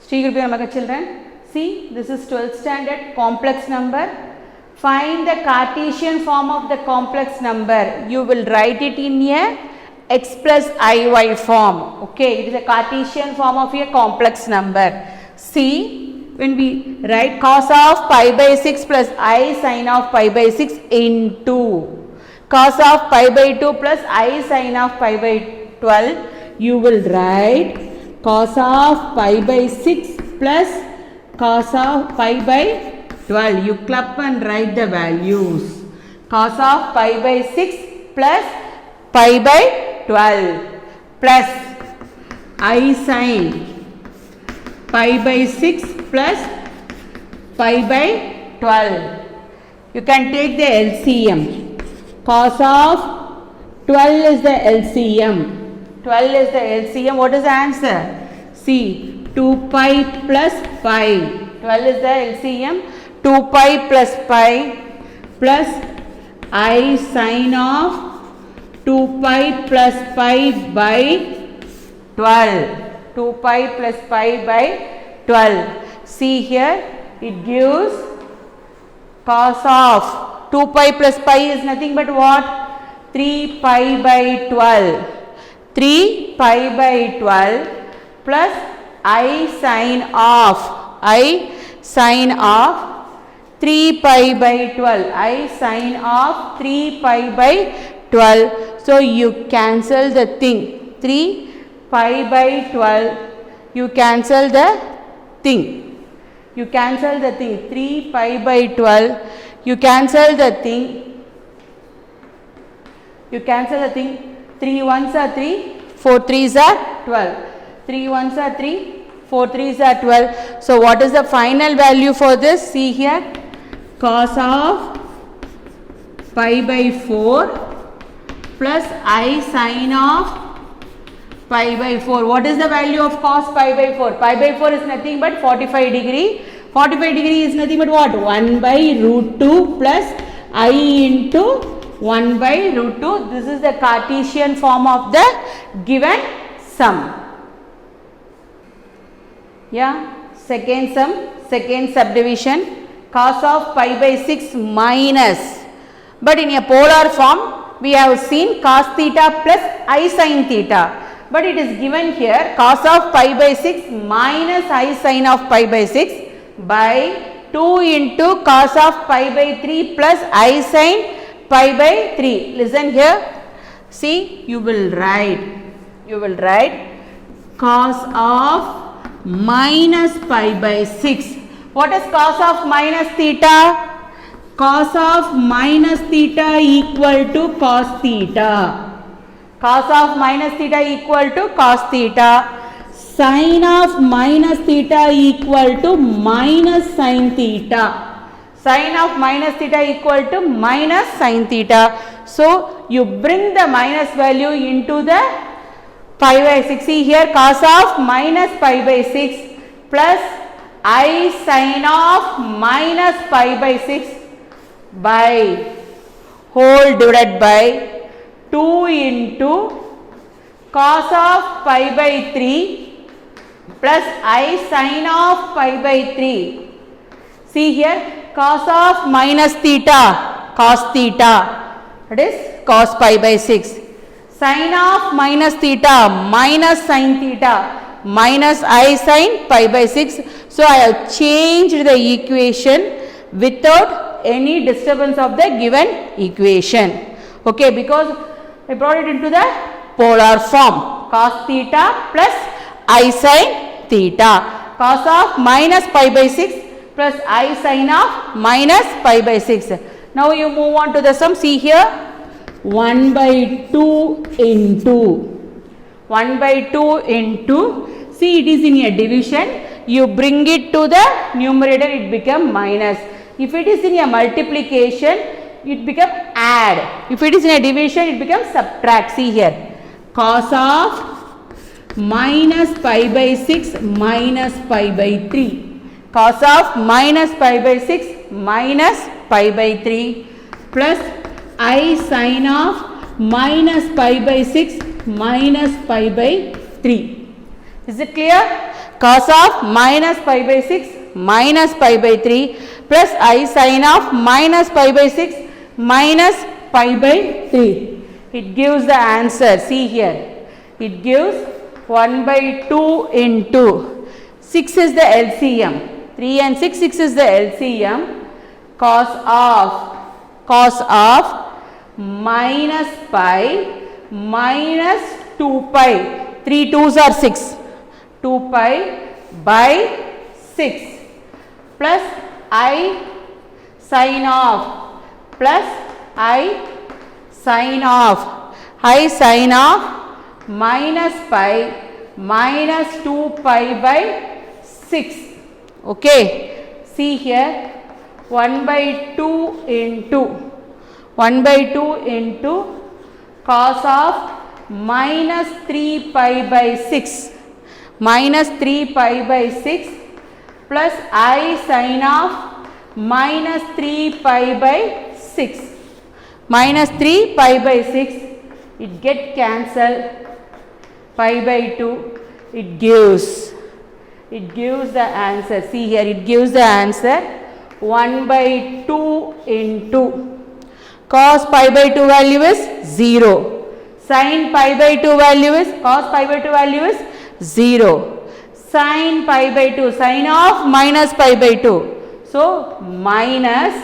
Sri Guru Namaha children. See, this is 12th standard complex number. Find the Cartesian form of the complex number. You will write it in a x plus iy form. Okay, it is a Cartesian form of a complex number. See, when we write cos of pi by 6 plus I sin of pi by 6 into cos of pi by 2 plus I sin of pi by 12, you will write cos of pi by 6 plus cos of pi by 12. You club and write the values. Cos of pi by 6 plus pi by 12 plus I sin pi by 6 plus pi by 12. You can take the LCM. Cos of 12 is the LCM. 12 is the LCM. What is the answer? See, 2 pi plus pi. 12 is the LCM. 2 pi plus pi plus I sin of 2 pi plus pi by 12. 2 pi plus pi by 12. See here, it gives cos of 2 pi plus pi is nothing but what? 3 pi by 12. 3 pi by 12 plus I sin of 3 pi by 12. I sin of 3 pi by 12. So you cancel the thing. 3 pi by 12. You cancel the thing. You cancel the thing. 3 pi by 12. You cancel the thing. You cancel the thing. 3 ones are 3. 4 threes are 12. 3 ones are 3. 4 threes are 12. So what is the final value for this? See here. Cos of pi by 4 plus I sin of pi by 4. What is the value of cos pi by 4? Pi by 4 is nothing but 45 degree. 45 degree is nothing but what? 1 by root 2 plus I into 1 by root 2. This is the Cartesian form of the given sum. Yeah, second sum, second subdivision. Cos of pi by 6 minus, but in a polar form we have seen cos theta plus I sin theta, but it is given here cos of pi by 6 minus I sin of pi by 6 by 2 into cos of pi by 3 plus I sin pi by 3. Listen here, see, you will write cos of minus pi by 6. What is cos of minus theta? Cos of minus theta equal to cos theta. Cos of minus theta equal to cos theta. Sin of minus theta equal to minus sin theta. Sin of minus theta equal to minus sin theta. So you bring the minus value into the pi by 6. See here, cos of minus pi by 6 plus I sin of minus pi by 6 by whole divided by 2 into cos of pi by 3 plus I sin of pi by 3. See here, cos of minus theta, cos theta, that is cos pi by 6. Sin of minus theta, minus sin theta, minus I sin pi by 6. So I have changed the equation without any disturbance of the given equation. Okay, because I brought it into the polar form. Cos theta plus I sin theta. Cos of minus pi by 6 plus I sin of minus pi by 6. Now you move on to the sum. See here, 1 by 2 into 1 by 2 into, see, it is in a division. You bring it to the numerator, it become minus. If it is in a multiplication, it become add. If it is in a division, it becomes subtract. See here, cos of minus pi by 6 minus pi by 3. Cos of minus pi by 6 minus pi by 3 plus I sin of minus pi by 6 minus pi by 3. Is it clear? cos of minus pi by 6 minus pi by 3 plus I sin of minus pi by 6 minus pi by 3. It gives the answer. See here. It gives 1 by 2 into 6 is the LCM. 3 and 6, 6 is the LCM. Cos of minus pi minus 2 pi. 3 2s are 6. 2 pi by 6 plus I sin of plus I sin of minus pi minus 2 pi by 6. Okay. See here. 1 by 2 into cos of minus 3 pi by 6 minus 3 pi by 6 plus I sin of minus 3 pi by 6 minus 3 pi by 6, it get cancelled, pi by 2, it gives the answer. See here, it gives the answer 1 by 2 into cos pi by 2 value is 0, sin pi by 2 value is, cos pi by 2 value is 0, sin pi by 2, sin of minus pi by 2, so minus,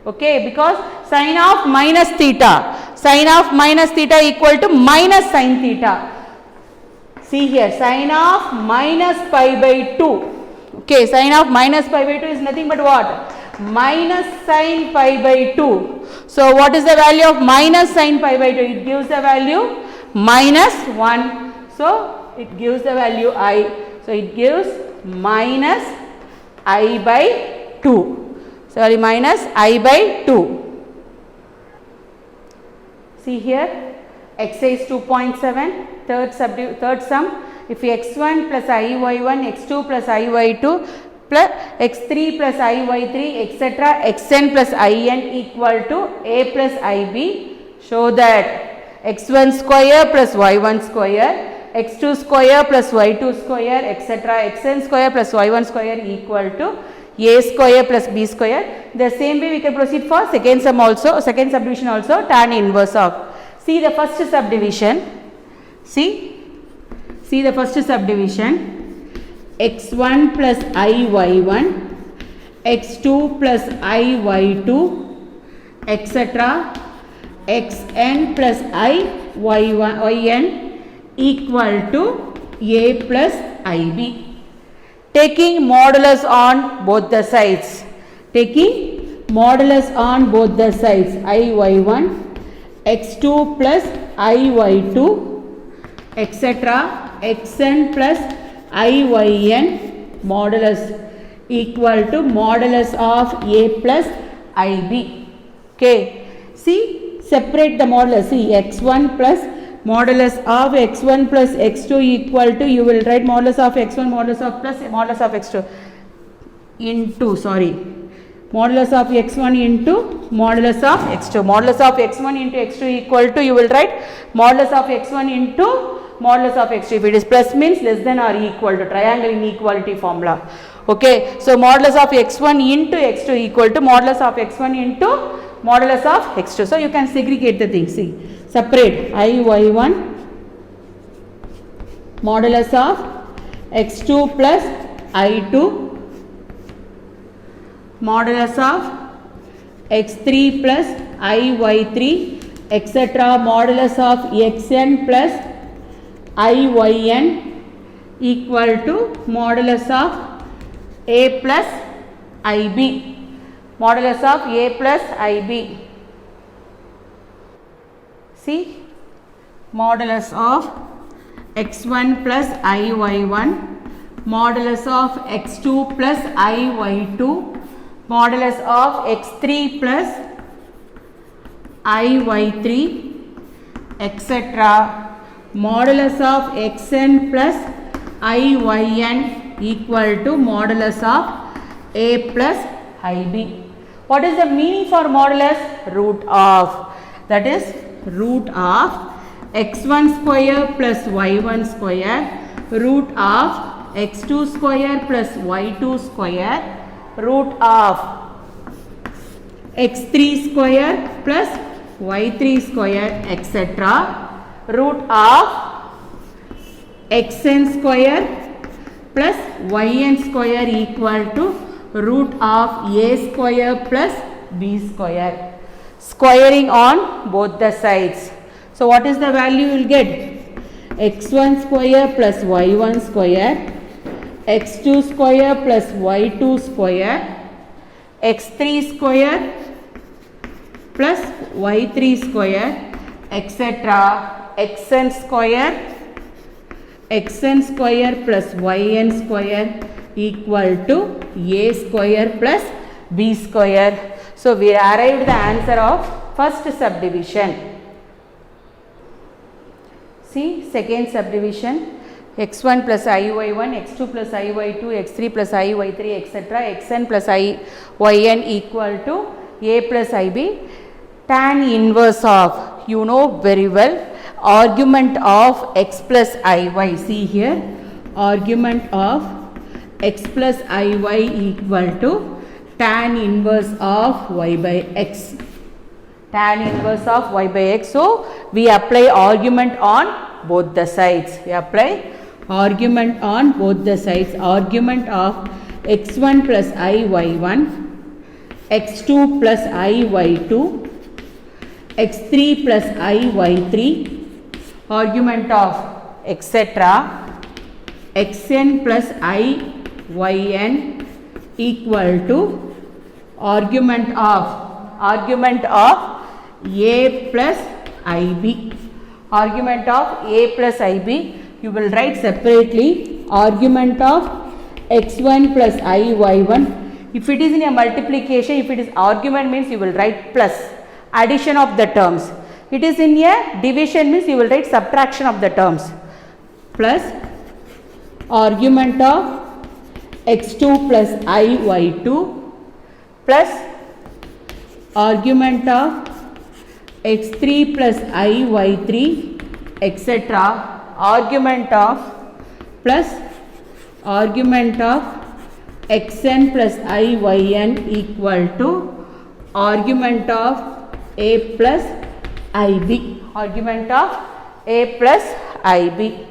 okay, because sin of minus theta equal to minus sin theta. See here, sin of minus pi by 2, okay, sin of minus pi by 2 is nothing but what? Minus sin pi by 2. So what is the value of minus sin pi by 2? It gives the value minus 1. So it gives the value I. So it gives minus I by 2. Sorry, minus I by 2. See here, exercise 2.7, third sum. If x1 plus iy1, x2 plus iy2 plus x3 plus iy3, etc., xn plus in equal to a plus ib, show that x1 square plus y1 square, x2 square plus y2 square, etc., xn square plus y1 square equal to a square plus b square. The same way we can proceed for second sum also, second subdivision also, tan inverse of. See the first subdivision. See the first subdivision. x1 plus iy1, x2 plus iy2, etc., xn plus yn equal to a plus ib. Taking modulus on both the sides. Taking modulus on both the sides. iy1, x2 plus iy2, etc., xn plus iyn modulus equal to modulus of a plus ib. Okay. See, separate the modulus. See, x1 plus modulus of x1 plus x2 equal to, you will write modulus of x1 modulus of plus modulus of x2 into, sorry, modulus of x1 into modulus of x2. Modulus of x1 into x2 equal to, you will write modulus of x1 into modulus of x2. If it is plus means less than or equal to, triangle inequality formula. Okay. So modulus of x1 into x2 equal to modulus of x1 into modulus of x2. So you can segregate the thing. See, separate iy1 modulus of x2 plus i2 modulus of x3 plus iy3, etc., modulus of xn plus iyn equal to modulus of a plus ib. Modulus of a plus ib. See, modulus of x1 plus iy1, modulus of x2 plus iy2, modulus of x3 plus iy3, etc., modulus of xn plus iyn equal to modulus of a plus ib. What is the meaning for modulus? Root of. That is root of x1 square plus y1 square, root of x2 square plus y2 square root of x3 square plus y3 square etc. root of xn square plus yn square equal to root of a square plus b square. Squaring on both the sides. So what is the value you will get? x1 square plus y1 square, x2 square plus y2 square, x3 square plus y3 square etc. xn square plus yn square equal to a square plus b square. So we arrived the answer of first subdivision. See second subdivision, x1 plus iy1, x2 plus iy2, x3 plus iy3 etc. xn plus yn equal to a plus ib. Tan inverse of, you know very well, argument of x plus iy. See here, argument of x plus iy equal to tan inverse of y by x. Tan inverse of y by x. So we apply argument on both the sides. We apply argument on both the sides. Argument of x1 plus iy1, x2 plus iy2, x3 plus iy3, argument of etc. xn plus iyn equal to argument of a plus ib. Argument of a plus ib, you will write separately argument of x1 plus iy1. If it is in a multiplication, if it is argument means you will write plus, addition of the terms. It is in a division means you will write subtraction of the terms, plus argument of x2 plus iy2 plus argument of x3 plus iy3 etc. argument of plus argument of xn plus iyn equal to argument of a plus ib. Argument of a plus ib.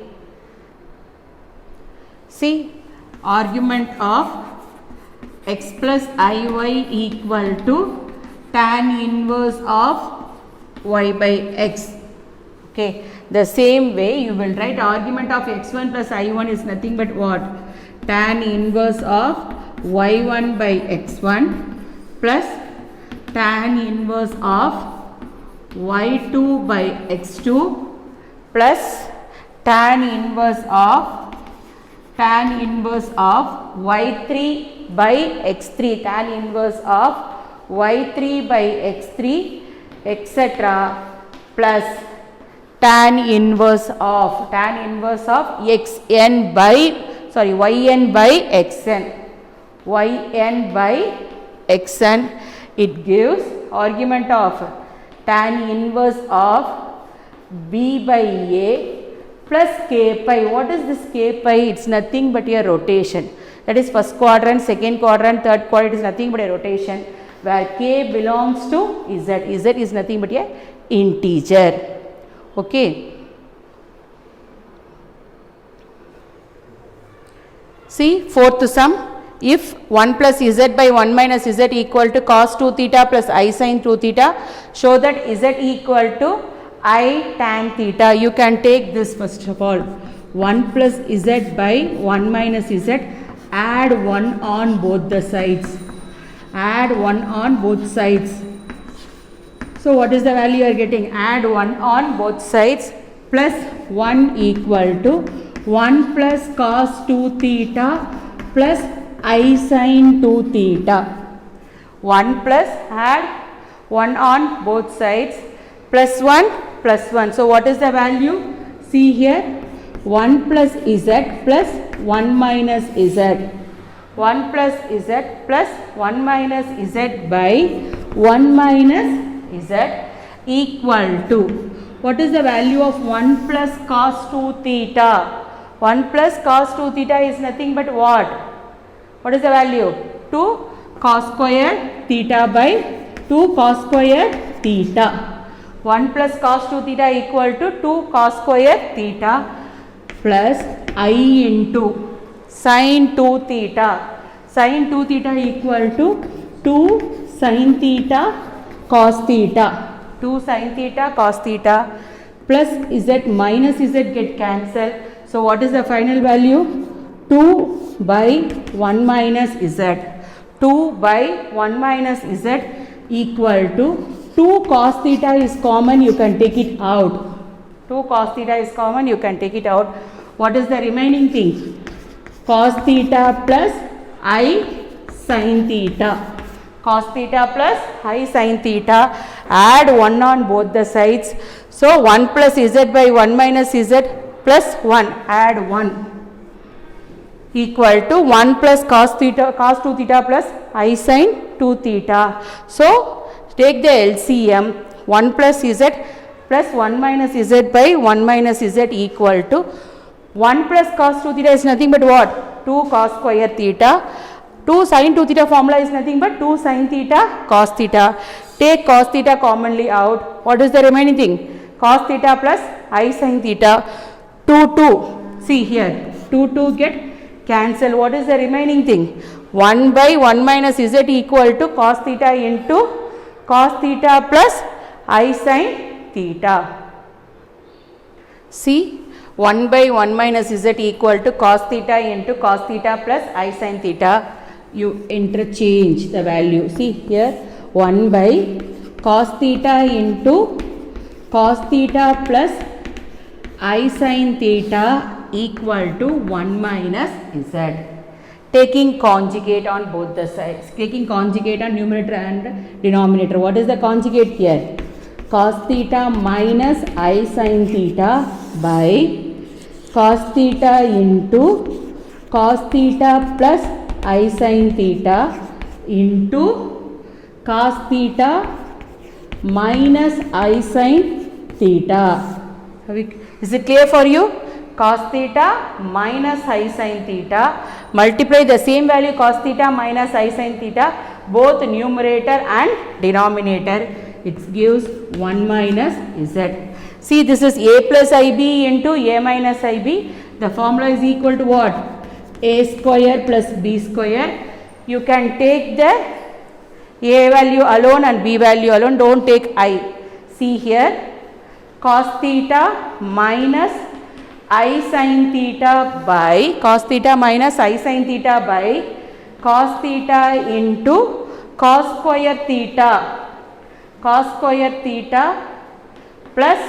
See, argument of x plus iy equal to tan inverse of y by x. Okay, the same way you will write argument of x1 plus i1 is nothing but what? Tan inverse of y1 by x1 plus tan inverse of y2 by x2 plus tan inverse of y3 by x3, tan inverse of y3 by x3 etc. plus tan inverse of yn by xn. It gives argument of tan inverse of b by a plus k pi. What is this k pi? It's nothing but a rotation. That is first quadrant, second quadrant, third quadrant. It is nothing but a rotation where k belongs to z. Z is nothing but a integer. Okay. See fourth sum. If 1 plus z by 1 minus z equal to cos 2 theta plus I sin 2 theta, show that z equal to I tan theta. You can take this first of all. 1 plus z by 1 minus z, add 1 on both the sides. Add 1 on both sides. So what is the value you are getting? Add 1 on both sides plus 1 equal to 1 plus cos 2 theta plus I sin 2 theta. 1 plus, add 1 on both sides plus 1 plus 1. So what is the value? See here, 1 plus z plus 1 minus z. 1 plus z plus 1 minus z by 1 minus z equal to, what is the value of 1 plus cos 2 theta? 1 plus cos 2 theta is nothing but what? What is the value? 2 cos square theta by 2 cos square theta. 1 plus cos 2 theta equal to 2 cos square theta plus I into sin 2 theta. Sin 2 theta equal to 2 sin theta cos theta. 2 sin theta cos theta plus z minus z get cancelled. So what is the final value? 2 by 1 minus z. 2 by 1 minus z equal to 2 cos theta is common, you can take it out. 2 cos theta is common, you can take it out. What is the remaining thing? Cos theta plus I sin theta. Cos theta plus I sin theta. Add 1 on both the sides. So 1 plus z by 1 minus z plus 1. Add 1 equal to 1 plus cos theta, cos 2 theta plus I sin 2 theta. So take the LCM. 1 plus z plus 1 minus z by 1 minus z equal to 1 plus cos 2 theta is nothing but what? 2 cos square theta. 2 sin 2 theta formula is nothing but 2 sin theta cos theta. Take cos theta commonly out. What is the remaining thing? Cos theta plus I sin theta. 2 see here 2 get cancel. What is the remaining thing? 1 by 1 minus z equal to cos theta into cos theta plus I sin theta. See 1 by 1 minus z equal to cos theta into cos theta plus I sin theta. You interchange the value. See here 1 by cos theta into cos theta plus I sin theta equal to 1 minus z. Taking conjugate on both the sides. Taking conjugate on numerator and denominator. What is the conjugate here? Cos theta minus I sin theta by cos theta into cos theta plus I sin theta into cos theta minus I sin theta. Is it clear for you? Cos theta minus I sin theta. Multiply the same value cos theta minus I sin theta, both numerator and denominator. It gives 1 minus z. See, this is a plus ib into a minus ib. The formula is equal to what? A square plus b square. You can take the a value alone and b value alone. Don't take I. See here. Cos theta minus I sin theta by cos theta minus I sin theta by cos theta into cos square theta. Cos square theta plus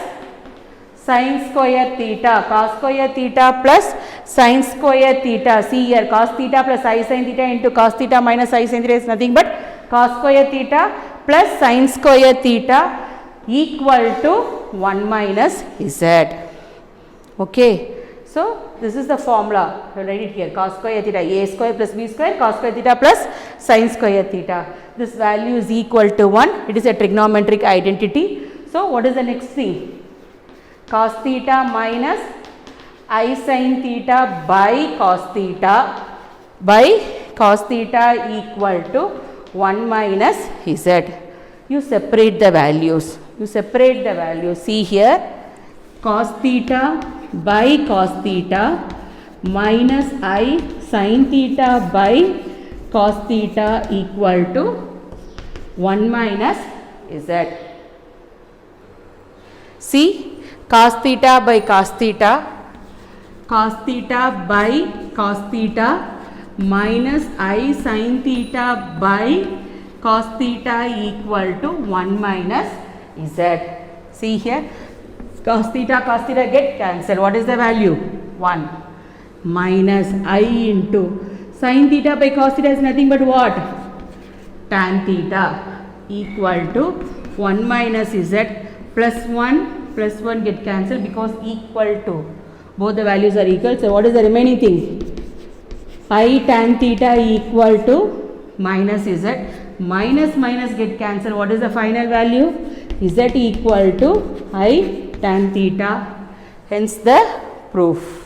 sin square theta. Cos square theta plus sin square theta. See here cos theta plus I sin theta into cos theta minus I sin theta is nothing but cos square theta plus sin square theta equal to 1 minus z. Okay. So this is the formula. I will write it here. Cos square theta a square plus b square cos square theta plus sin square theta. This value is equal to 1. It is a trigonometric identity. So what is the next thing? Cos theta minus I sin theta by cos theta equal to 1 minus z. You separate the values. See here cos theta by cos theta minus I sin theta by cos theta equal to 1 minus z. See cos theta by cos theta by cos theta minus I sin theta by cos theta equal to 1 minus z. See here cos theta get cancelled. What is the value? 1 minus I into sin theta by cos theta is nothing but what? Tan theta equal to 1 minus z plus 1 get cancelled because equal to. Both the values are equal. So what is the remaining thing? I tan theta equal to minus z. Minus get cancelled. What is the final value? Z equal to I tan theta. Hence the proof.